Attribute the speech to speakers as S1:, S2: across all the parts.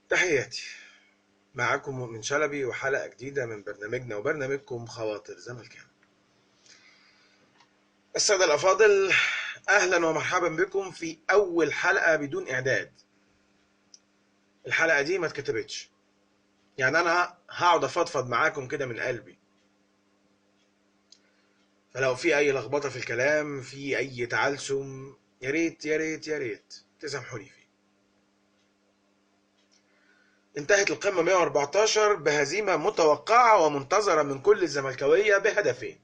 S1: تحياتي. معاكم مؤمن شلبي وحلقة جديدة من برنامجنا وبرنامجكم خواطر زملكاوي. السادة الأفاضل، أهلا ومرحبا بكم في أول حلقة بدون إعداد. الحلقة دي ما اتكتبتش، يعني أنا هقعد أفضفض معاكم كده من قلبي، فلو في أي لخبطة في الكلام، في أي تعلسم، يا ريت يا ريت يا ريت تسامحوني فيه. انتهت القمة 114 بهزيمة متوقعة ومنتظرة من كل الزملكاوية بهدفين.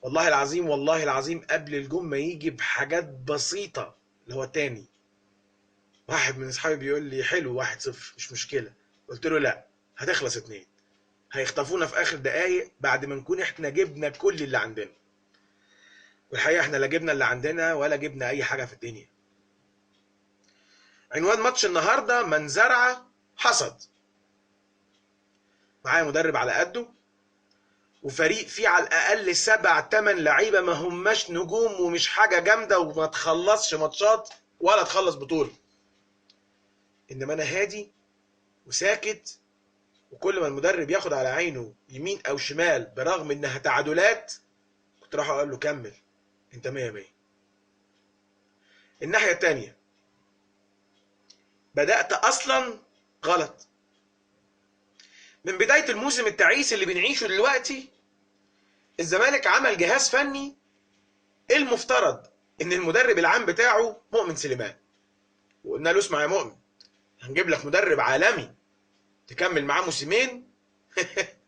S1: والله العظيم والله العظيم قبل الجون ما يجي بحاجات بسيطة، اللي هو تاني واحد من اصحابي بيقول لي حلو 1-0 مش مشكلة، قلت له لا، هتخلص 2، هيخطفونا في اخر دقايق بعد ما نكون احنا جبنا كل اللي عندنا. والحقيقة احنا لا جبنا اللي عندنا ولا جبنا اي حاجة في الدنيا. عنوان ماتش النهاردة: من زرع حصد. معايا مدرب على قده وفريق فيه على الاقل 7-8 لعيبة ما هماش نجوم ومش حاجة جامدة وما تخلصش ماتشات ولا تخلص بطولة. انما انا هادي وساكت، وكل ما المدرب ياخد على عينه يمين او شمال برغم انها تعادلات كنت راح اقول له كمل، انت 100 100. الناحية التانية بدأت اصلا غلط. من بداية الموسم التعيس اللي بنعيشه دلوقتي، الزمالك عمل جهاز فني المفترض ان المدرب العام بتاعه مؤمن سليمان، وقلنا له اسمع يا مؤمن، هنجيب لك مدرب عالمي تكمل معاه موسمين.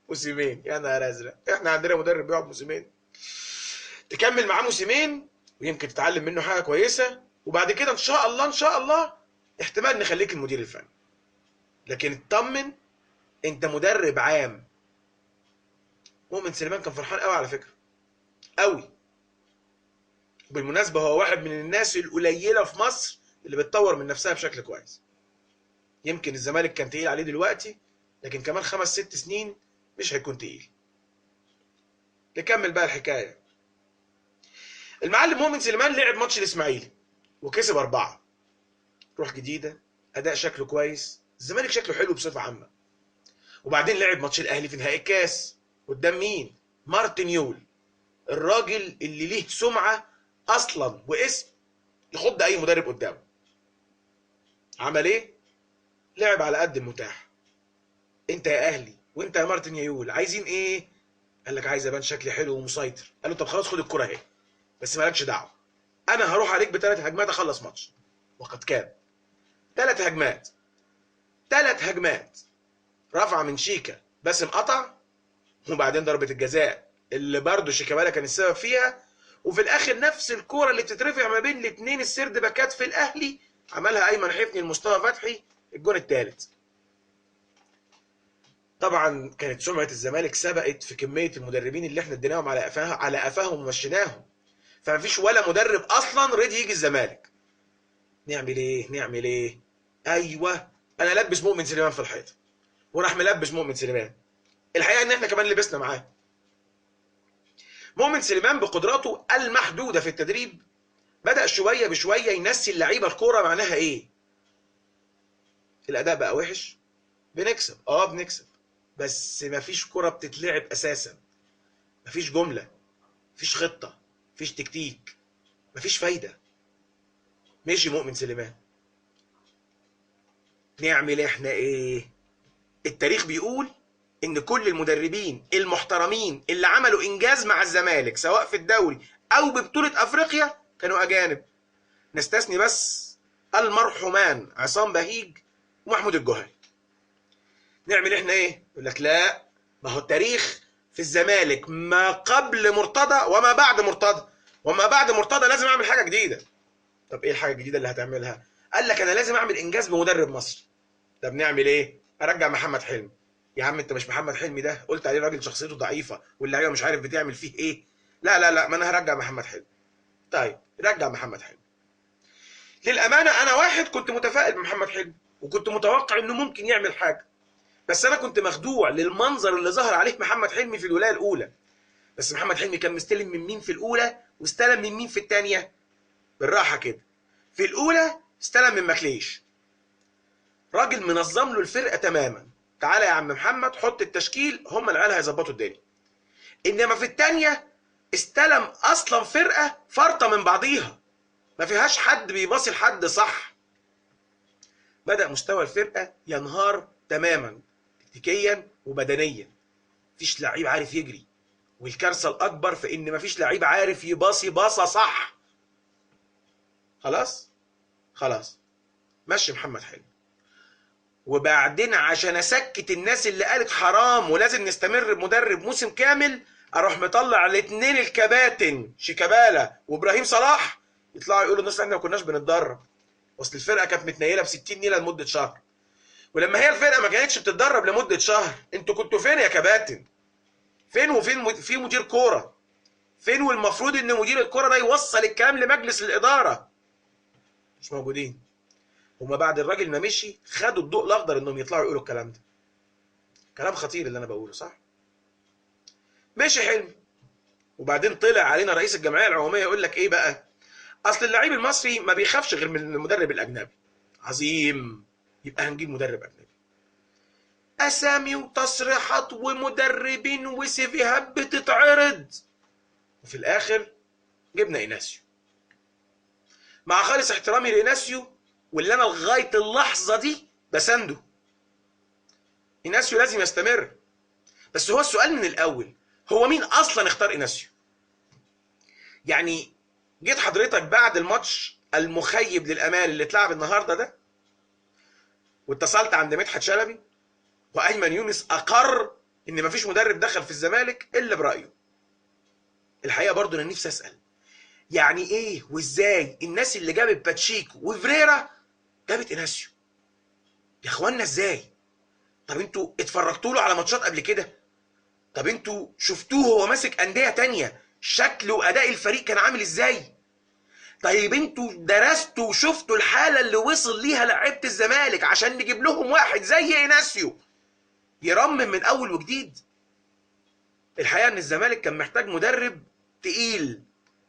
S1: موسمين؟ يا نهار ازرق، احنا عندنا مدرب بيقعد موسمين؟ تكمل معاه موسمين ويمكن تتعلم منه حاجه كويسه، وبعد كده ان شاء الله ان شاء الله احتمال نخليك المدير الفني. لكن اطمن، انت مدرب عام. مؤمن سليمان كان فرحان قوي على فكره، قوي. بالمناسبه هو واحد من الناس القليله في مصر اللي بتطور من نفسها بشكل كويس. يمكن الزمالك كان تقيل عليه دلوقتي، لكن كمان 5 6 سنين مش هيكون تقيل. نكمل بقى الحكايه. المعلم مؤمن سليمان لعب ماتش الاسماعيلي وكسب 4. روح جديده، اداء شكله كويس، الزمالك شكله حلو بصفه عامه. وبعدين لعب ماتش الاهلي في نهائي الكاس قدام مين؟ مارتن يول، الراجل اللي ليه سمعه اصلا واسم يخض اي مدرب قدامه. عمل ايه؟ لعب على قد المتاح. انت يا اهلي وانت يا مارتن يا يول عايزين ايه؟ قال لك عايز ابان شكلي حلو ومسيطر. قال له طب خلاص خد الكره اهي، بس مالكش دعوه، انا هروح عليك ب3 هجمات اخلص ماتش. وقد كان 3 هجمات، 3 هجمات، رفع من شيكا باسم قطع، وبعدين ضربه الجزاء اللي برضه شيكابالا كان السبب فيها، وفي الاخر نفس الكوره اللي بتترفع ما بين الاثنين السرد باكات في الاهلي عملها ايمن حفني لمصطفى فتحي، الجون الثالث. طبعا كانت سمعه الزمالك سبقت في كميه المدربين اللي احنا اديناهم على قفاهم ومشيناهم، فمفيش ولا مدرب اصلا رضي يجي الزمالك. نعمل ايه نعمل ايه؟ ايوه، انا لبس مؤمن سليمان في الحيط، وراح ملبس مؤمن سليمان. الحقيقه ان احنا كمان لبسنا معاه. مؤمن سليمان بقدراته المحدوده في التدريب بدأ شويه بشويه ينسي اللعيبه الكوره معناها ايه. الاداء بقى وحش، بنكسب بنكسب، بس مفيش كوره بتتلعب اساسا، مفيش جمله، مفيش خطه، مفيش تكتيك، مفيش فايده. ماشي مؤمن سليمان، نعمل احنا ايه؟ التاريخ بيقول ان كل المدربين المحترمين اللي عملوا انجاز مع الزمالك سواء في الدوري او ببطولة افريقيا كانوا اجانب، نستثني بس المرحومان عصام بهيج ومحمود الجوهري. نعمل احنا ايه؟ يقول لك لا، ما هو التاريخ في الزمالك ما قبل مرتضى وما بعد مرتضى، وما بعد مرتضى لازم اعمل حاجه جديده. طب ايه الحاجه الجديده اللي هتعملها؟ قال لك انا لازم اعمل انجاز بمدرب مصري. طب نعمل ايه؟ ارجع محمد حلمي. يا عم انت مش محمد حلمي ده قلت عليه راجل شخصيته ضعيفه واللعيبه مش عارف بتعمل فيه ايه؟ لا لا لا، ما انا هرجع محمد حلمي. طيب رجع محمد حلمي. للامانه انا واحد كنت متفائل بمحمد حلمي وكنت متوقع انه ممكن يعمل حاجه، بس انا كنت مخدوع للمنظر اللي ظهر عليه محمد حلمي في الولايه الاولى. بس محمد حلمي كان مستلم من مين في الاولى واستلم من مين في الثانيه؟ بالراحه كده. في الاولى استلم من مكليش، راجل منظم له الفرقه تماما، تعالى يا عم محمد حط التشكيل، هم العيال هيظبطوا الدنيا. انما في الثانيه استلم اصلا فرقه فرطه من بعضيها، ما فيهاش حد بيباصي لحد صح. بدأ مستوى الفرقه ينهار تماما تكتيكيا وبدنيا، مفيش لعيب عارف يجري، والكارثه الاكبر في ان مفيش لعيب عارف يباصي باصه صح. خلاص مشي محمد حلمي. وبعدين عشان اسكت الناس اللي قالت حرام ولازم نستمر بمدرب موسم كامل، اروح مطلع الاثنين الكباتن شيكابالا وابراهيم صلاح يطلعوا يقولوا الناس احنا ما كناش بنتدرب، اصل الفرقه كانت متنيله ب 60 نيله لمده شهر. ولما هي الفرقه ما كانتش بتتدرب لمده شهر، انتوا كنتوا فين يا كباتن؟ فين وفين في مدير كوره؟ فين والمفروض ان مدير الكوره ده يوصل الكلام لمجلس الاداره؟ مش موجودين. هما بعد الراجل ما مشي خدوا الضوء الاخضر انهم يطلعوا يقولوا الكلام ده. كلام خطير اللي انا بقوله، صح؟ ماشي حلمي، وبعدين طلع علينا رئيس الجمعيه العموميه يقول لك ايه بقى؟ اصل اللعيب المصري ما بيخافش غير من المدرب الاجنبي. عظيم، يبقى هنجيب مدرب اجنبي. اسامي وتصريحات ومدربين وسيفيهات بتتعرض، وفي الاخر جبنا ايناسيو. مع خالص احترامي لايناسيو، واللي انا لغايه اللحظه دي بسنده، ايناسيو لازم يستمر. بس هو السؤال من الاول، هو مين اصلا اختار ايناسيو؟ يعني جيت حضرتك بعد الماتش المخيب للامال اللي اتلعب النهارده ده، واتصلت عند مدحت شلبي وايمن يونس اقر ان مفيش مدرب دخل في الزمالك الا برايه. الحقيقه برضو انا نفسي اسال، يعني ايه وازاي الناس اللي جابت باتشيكو وفريرا جابت ايناسيو؟ يا اخوانا ازاي؟ طب انتوا اتفرجتوا له على ماتشات قبل كده؟ طب انتوا شفتوه هو ماسك انديه تانية شكل واداء الفريق كان عامل ازاي؟ طيب انتوا درستوا وشفتوا الحاله اللي وصل ليها لعيبه الزمالك عشان نجيب لهم واحد زي ايناسيو يرمم من اول وجديد؟ الحقيقه ان الزمالك كان محتاج مدرب تقيل،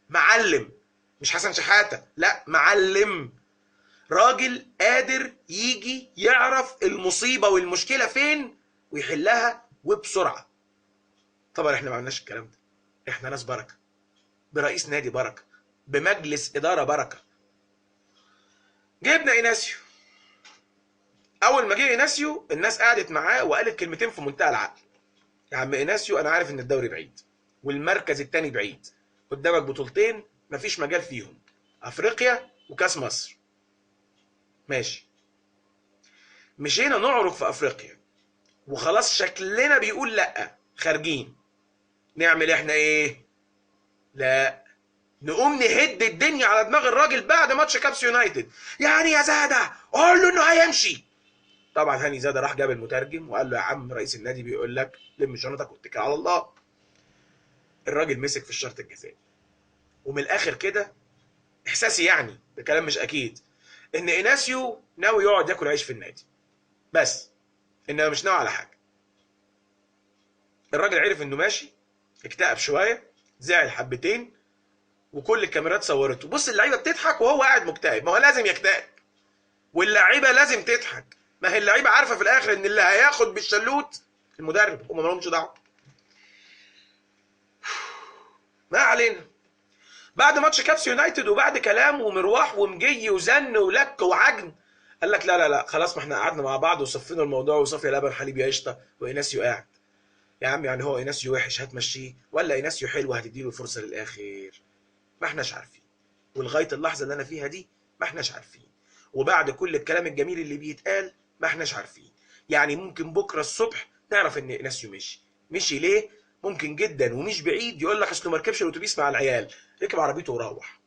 S1: معلم، مش حسن شحاته، لا معلم، راجل قادر يجي يعرف المصيبه والمشكله فين ويحلها وبسرعه. طبعا احنا ما عملناش الكلام ده، احنا ناس بركه، برئيس نادي بركه، بمجلس اداره بركه. جبنا ايناسيو. اول ما جه ايناسيو الناس قعدت معاه وقالت كلمتين في منتهى العقل. يا عم ايناسيو، انا عارف ان الدوري بعيد والمركز الثاني بعيد، قدامك بطولتين مفيش مجال فيهم، افريقيا وكاس مصر. ماشي، مشينا نعرج في افريقيا وخلاص شكلنا بيقول لا، خارجين. نعمل احنا ايه؟ لا، نقوم نهد الدنيا على دماغ الراجل بعد ماتش كابس يونايتد. يعني يا زاده قول له انه هيمشي. طبعا هاني زاده راح جاب المترجم وقال له يا عم رئيس النادي بيقول لك لم شنطك واتكل على الله. الراجل مسك في الشرط الجزائي. ومن الاخر كده احساسي يعني، ده كلام مش اكيد، ان ايناسيو ناوي يقعد ياكل عيش في النادي بس، انما مش ناوي على حاجه. الراجل عرف انه ماشي، اكتئب شويه، زعل حبتين، وكل الكاميرات صورته. بص اللعيبه بتضحك وهو قاعد مكتئب، ما هو لازم يكتئب، واللعيبه لازم تضحك، ما هي اللعيبه عارفه في الاخر ان اللي هياخد بالشلوت المدرب، هم ما لهمش دعوه. ما علينا. بعد ماتش كابس يونايتد وبعد كلام ومروح ومجي وزن ولك وعجن، قال لك لا لا لا خلاص، ما احنا قعدنا مع بعض وصفينا الموضوع وصفي لبن حليب يا قشطه وايناسيو قاعد. يا عم يعني هو ايناسيو وحش هتمشيه ولا ايناسيو حلو هتديله فرصه للاخر؟ ما احناش عارفين، ولغايه اللحظه اللي انا فيها دي ما احناش عارفين. وبعد كل الكلام الجميل اللي بيتقال ما احناش عارفين. يعني ممكن بكره الصبح نعرف ان ايناسيو مشي ليه؟ ممكن جدا، ومش بعيد يقول لك اصله ما ركبش الاتوبيس مع العيال، ركب عربيته وروح.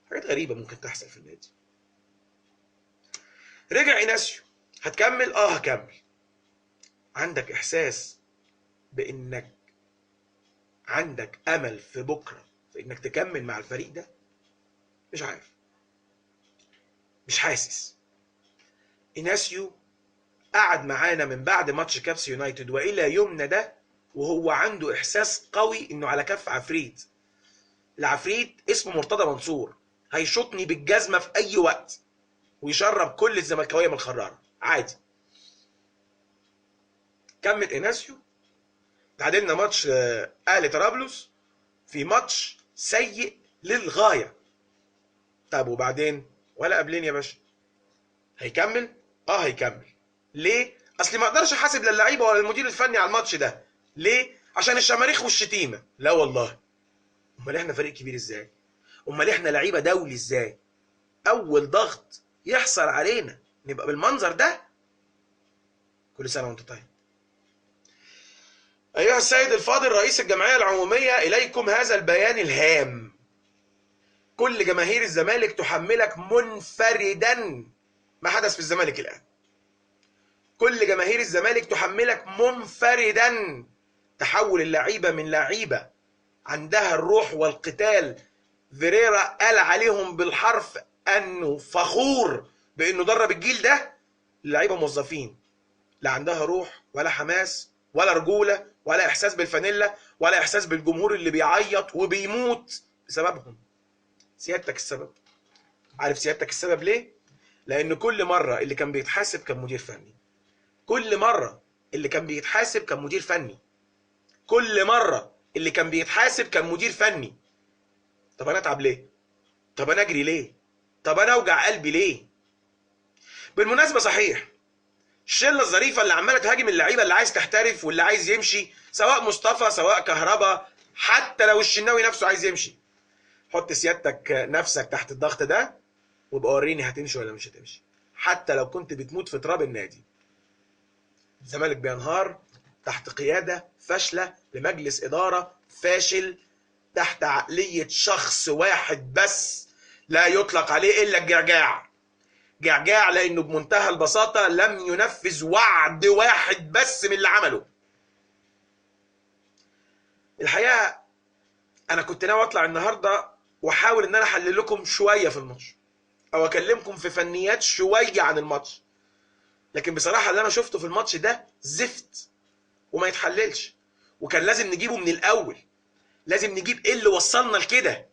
S1: حاجات غريبه ممكن تحصل في النادي. رجع ايناسيو. هتكمل؟ هكمل. عندك احساس بانك عندك امل في بكره في انك تكمل مع الفريق ده؟ مش عارف، مش حاسس. ايناسيو قعد معانا من بعد ماتش كابس يونايتد والى يومنا ده وهو عنده احساس قوي انه على كف عفريت. العفريت اسمه مرتضى منصور، هيشوطني بالجزمه في اي وقت ويشرب كل الزملكاويه من الخراره. عادي. كمل اناسيو، تعادلنا ماتش اهلي طرابلس في ماتش سيء للغايه. طب وبعدين؟ ولا قبلين يا باشا. هيكمل؟ هيكمل. ليه؟ اصلي ما اقدرش احاسب لا اللعيبه ولا المدير الفني على الماتش ده. ليه؟ عشان الشماريخ والشتيمه. لا والله. امال احنا فريق كبير ازاي؟ امال احنا لعيبه دولي ازاي؟ اول ضغط يحصل علينا نبقى بالمنظر ده؟ كل سنه وانت طيب. ايها السيد الفاضل رئيس الجمعيه العموميه، اليكم هذا البيان الهام. كل جماهير الزمالك تحملك منفردا ما حدث في الزمالك الان. كل جماهير الزمالك تحملك منفردا تحول اللعيبه من لعيبه عندها الروح والقتال. فيريرا قال عليهم بالحرف انه فخور بانه درب الجيل ده. اللعيبه موظفين لا عندها روح ولا حماس ولا رجوله ولا احساس بالفانيلا ولا احساس بالجمهور اللي بيعيط وبيموت بسببهم. سيادتك السبب. عارف سيادتك السبب ليه؟ لان كل مره اللي كان بيتحاسب كان مدير فني. كل مره اللي كان بيتحاسب كان مدير فني. كل مره اللي كان بيتحاسب كان مدير فني. طب انا اتعب ليه؟ طب انا اجري ليه؟ طب انا اوجع قلبي ليه؟ بالمناسبه صحيح، الشله الظريفه اللي عماله تهاجم اللعيبه اللي عايز تحترف واللي عايز يمشي، سواء مصطفى سواء كهربا، حتى لو الشناوي نفسه عايز يمشي. حط سيادتك نفسك تحت الضغط ده وابقى وريني هتمشي ولا مش هتمشي. حتى لو كنت بتموت في تراب النادي. الزمالك بينهار تحت قياده فاشله لمجلس اداره فاشل، تحت عقليه شخص واحد بس لا يطلق عليه الا الجعجاع. جعجاع لانه بمنتهى البساطه لم ينفذ وعد واحد بس من اللي عمله. الحقيقه انا كنت ناوي اطلع النهارده واحاول ان انا احلل لكم شويه في الماتش او اكلمكم في فنيات شويه عن الماتش، لكن بصراحه اللي انا شفته في الماتش ده زفت وما يتحللش، وكان لازم نجيبه من الاول. لازم نجيب ايه اللي وصلنا لكده،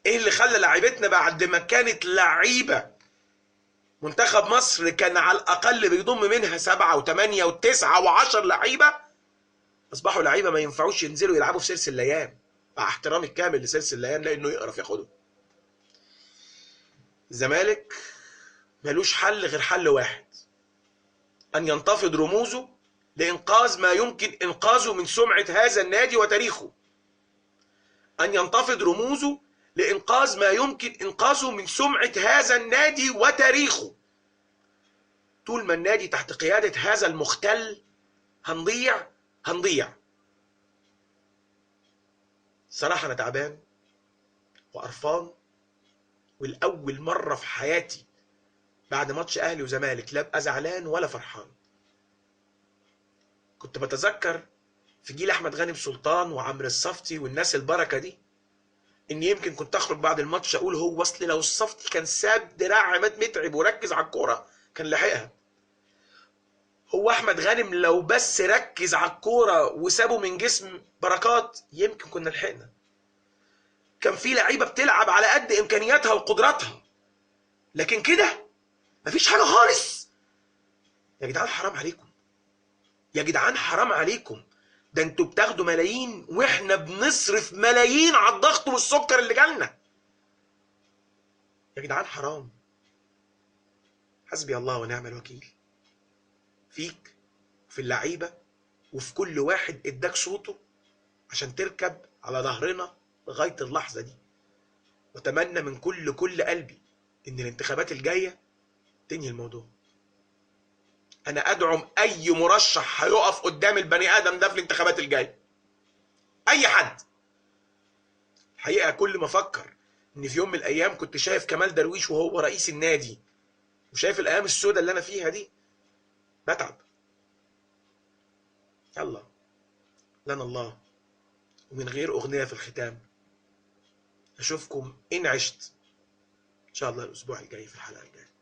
S1: ايه اللي خلى لعيبتنا بعد ما كانت لعيبه منتخب مصر كان على الاقل بيضم منها 7 و8 و9 و10 لعيبه، اصبحوا لعيبه ما ينفعوش ينزلوا يلعبوا في سيرس الليان. مع احترامي الكامل لسيرس الليان لانه يقرف ياخده. الزمالك ملوش حل غير حل واحد، ان ينتفض رموزه لانقاذ ما يمكن انقاذه من سمعه هذا النادي وتاريخه. ان ينتفض رموزه لانقاذ ما يمكن انقاذه من سمعه هذا النادي وتاريخه. طول ما النادي تحت قياده هذا المختل هنضيع هنضيع. صراحه انا تعبان وقرفان، والاول مره في حياتي بعد ماتش اهلي وزمالك لا ابقى زعلان ولا فرحان. كنت بتذكر في جيل احمد غانم سلطان وعمرو الصفتي والناس البركه دي ان يمكن كنت اخرج بعد الماتش اقول هو اصل لو الصفتي كان ساب دراع عماد متعب وركز على الكوره كان لحقها. هو احمد غانم لو بس ركز على الكوره وسابه من جسم بركات يمكن كنا لحقنا. كان في لعيبه بتلعب على قد امكانياتها وقدراتها، لكن كده مفيش حاجه خالص. يا جدعان حرام عليكم، يا جدعان حرام عليكم. ده انتوا بتاخدوا ملايين واحنا بنصرف ملايين على الضغط والسكر اللي جالنا. يا جدعان حرام. حسبي الله ونعم الوكيل فيك وفي اللعيبه وفي كل واحد اداك صوته عشان تركب على ظهرنا لغايه اللحظه دي. واتمنى من كل قلبي ان الانتخابات الجايه تنهي الموضوع. انا ادعم اي مرشح هيقف قدام البني ادم ده في الانتخابات الجايه، اي حد. الحقيقه كل ما افكر ان في يوم من الايام كنت شايف كمال درويش وهو رئيس النادي وشايف الايام السوداء اللي انا فيها دي بتعب. يلا لنا الله. ومن غير اغنيه في الختام، اشوفكم ان عشت ان شاء الله الاسبوع الجاي في الحلقه الجايه.